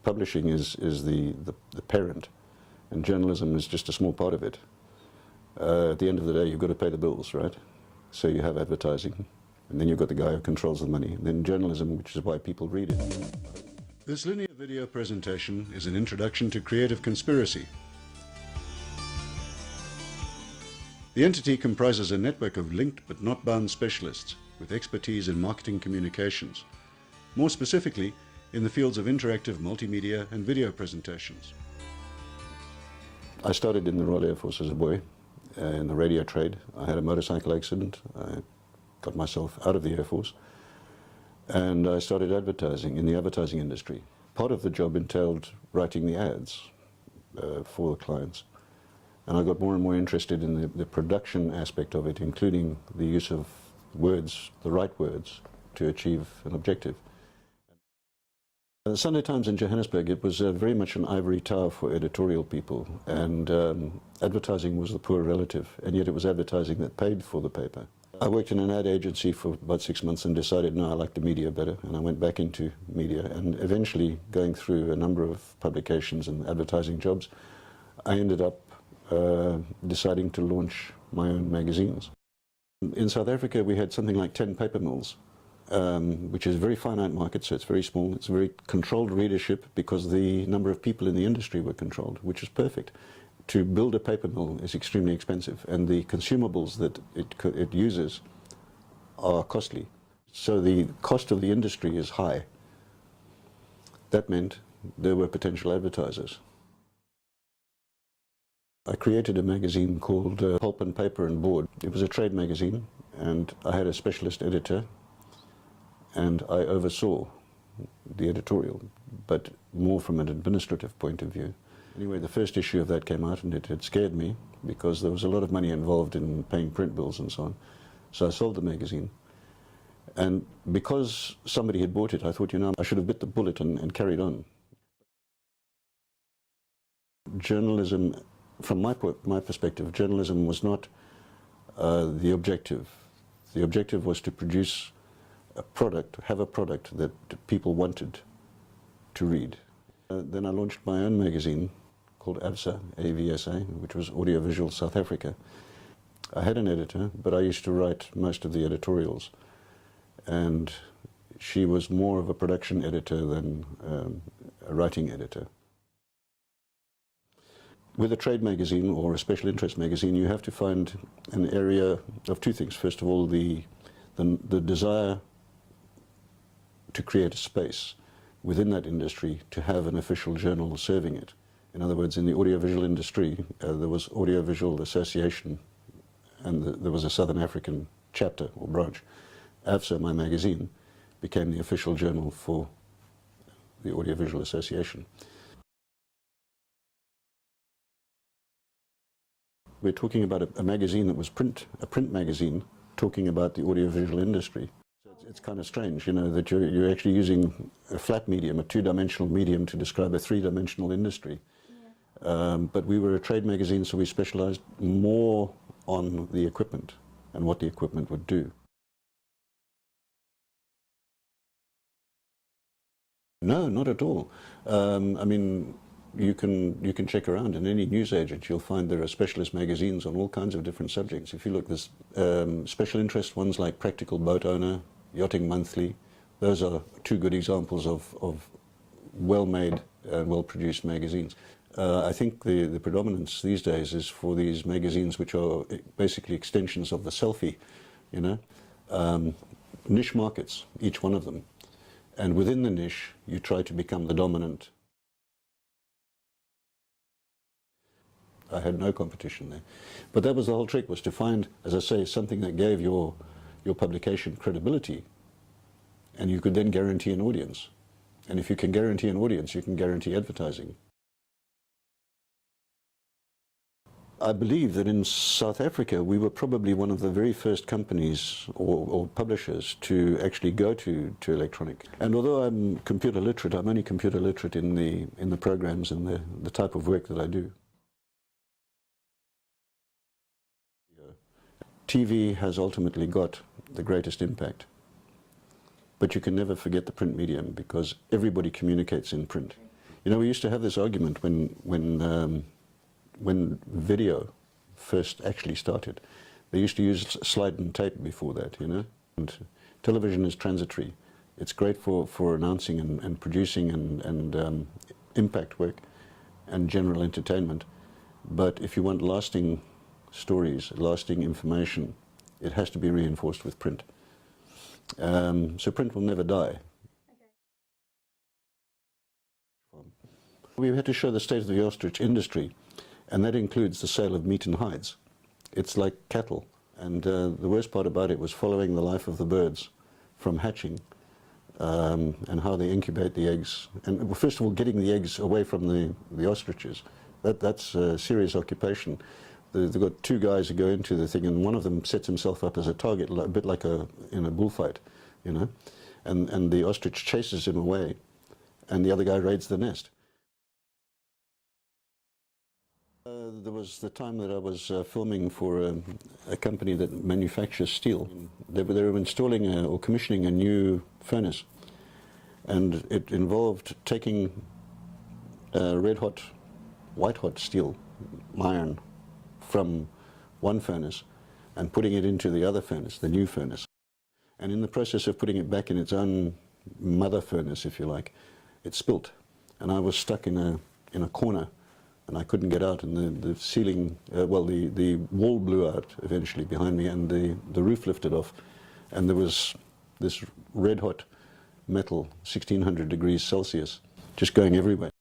publishing is the parent, and journalism is just a small part of it. At the end of the day, you've got to pay the bills, right? So you have advertising, and then you've got the guy who controls the money, and then journalism, which is why people read it. This linear video presentation is an introduction to Creative Conspiracy. The entity comprises a network of linked but not bound specialists with expertise in marketing communications, more specifically in the fields of interactive multimedia and video presentations. I started in the Royal Air Force as a boy in the radio trade. I had a motorcycle accident. I got myself out of the Air Force and I started advertising in the advertising industry. Part of the job entailed writing the ads for the clients. And I got more and more interested in the production aspect of it, including the use of words, the right words, to achieve an objective. The Sunday Times in Johannesburg, it was very much an ivory tower for editorial people, and advertising was the poor relative, and yet it was advertising that paid for the paper. I worked in an ad agency for about 6 months and decided, no, I like the media better, and I went back into media, and eventually going through a number of publications and advertising jobs, I ended up deciding to launch my own magazines. In South Africa we had something like 10 paper mills, which is a very finite market, so it's very small. It's a very controlled readership because the number of people in the industry were controlled, which is perfect. To build a paper mill is extremely expensive, and the consumables that it uses are costly. So the cost of the industry is high. That meant there were potential advertisers. I created a magazine called Pulp and Paper and Board. It was a trade magazine, and I had a specialist editor, and I oversaw the editorial, but more from an administrative point of view. Anyway, the first issue of that came out, and it had scared me because there was a lot of money involved in paying print bills and so on. So I sold the magazine. And because somebody had bought it, I thought, you know, I should have bit the bullet and carried on. Journalism, from my perspective, journalism was not the objective. The objective was to produce a product, have a product that people wanted to read. Then I launched my own magazine called AVSA, AVSA, which was Audiovisual South Africa. I had an editor, but I used to write most of the editorials. And she was more of a production editor than a writing editor. With a trade magazine or a special interest magazine, you have to find an area of two things. First of all, the desire to create a space within that industry to have an official journal serving it. In other words, in the audiovisual industry, there was Audiovisual Association, and there was a Southern African chapter or branch. AVSA, my magazine, became the official journal for the Audiovisual Association. We're talking about a magazine that was a print magazine, talking about the audiovisual industry. So it's kind of strange, you know, that you're actually using a flat medium, a two-dimensional medium, to describe a three-dimensional industry. Yeah. But we were a trade magazine, so we specialized more on the equipment and what the equipment would do. No, not at all. I mean, you can check around in any newsagent. You'll find there are specialist magazines on all kinds of different subjects. If you look, there's special interest ones like Practical Boat Owner, Yachting Monthly. Those are two good examples of well-made and well-produced magazines. I think the predominance these days is for these magazines which are basically extensions of the selfie, you know. Niche markets, each one of them. And within the niche, you try to become the dominant. I had no competition there. But that was the whole trick, was to find, as I say, something that gave your publication credibility, and you could then guarantee an audience. And if you can guarantee an audience, you can guarantee advertising. I believe that in South Africa we were probably one of the very first companies or publishers to actually go to electronic. And although I'm computer literate, I'm only computer literate in the programs and the type of work that I do. TV has ultimately got the greatest impact. But you can never forget the print medium, because everybody communicates in print. You know, we used to have this argument when video first actually started. They used to use slide and tape before that, you know. And television is transitory. It's great for announcing and producing and impact work and general entertainment. But if you want lasting stories, lasting information, it has to be reinforced with print. So print will never die. Okay. We had to show the state of the ostrich industry, and that includes the sale of meat and hides. It's like cattle, and the worst part about it was following the life of the birds from hatching and how they incubate the eggs. And well, first of all, getting the eggs away from the ostriches. That's a serious occupation. They've got two guys who go into the thing, and one of them sets himself up as a target, a bit like in a bullfight, you know, and the ostrich chases him away, and the other guy raids the nest. There was the time that I was filming for a company that manufactures steel. They were installing or commissioning a new furnace, and it involved taking red-hot, white-hot steel, iron, from one furnace and putting it into the other furnace, the new furnace. And in the process of putting it back in its own mother furnace, if you like, it spilt. And I was stuck in a corner, and I couldn't get out, and the ceiling, well, the wall blew out eventually behind me, and the roof lifted off, and there was this red-hot metal, 1600 degrees Celsius, just going everywhere.